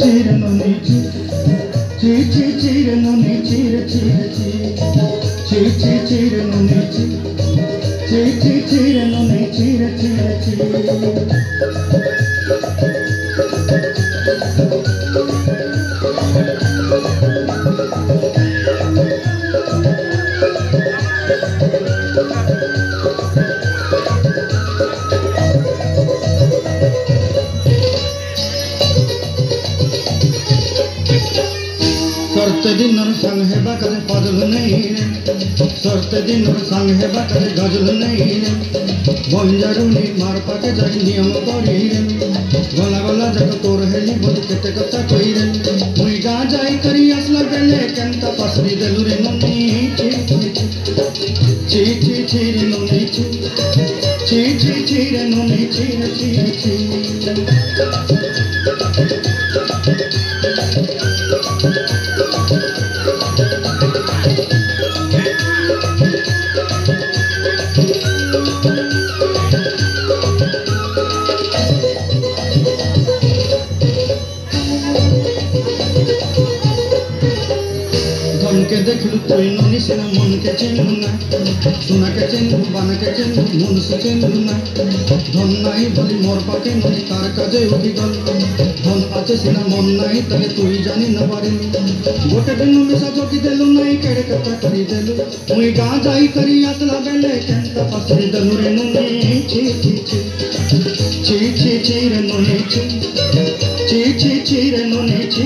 chire noni chi chire noni chire chire noni chi chire noni chire सरते दिन संग है कदे फजल नहीं रे सरते दिन संग है कदे गजल नहीं रे बंजारुनी मार पाके जाई नियम करी रे गला गला जग तोर हेली बोल केते कथा कई रे मुई गा जाई करी असला बेले केंता पसरी देलु रे ननी ची रे ननी ची रे ननी ची के देखलु कोई ननी से मन के चिन्हु ना सुना के चिन्हु बाना के चिन्हु मन से चिन्हु ना धन नहीं बोली मोर पाके ननी तार काजे उठी गल धन आछे सिना मन नहीं तले तुई जानी न पारे गोटे दिन मिसा जोगी देलु नहीं केड़े कथा करी देलु मुई गा जाई करी असला बेले केंता पसरी देलु रे ननी ची रे ननी ची रे ननी ची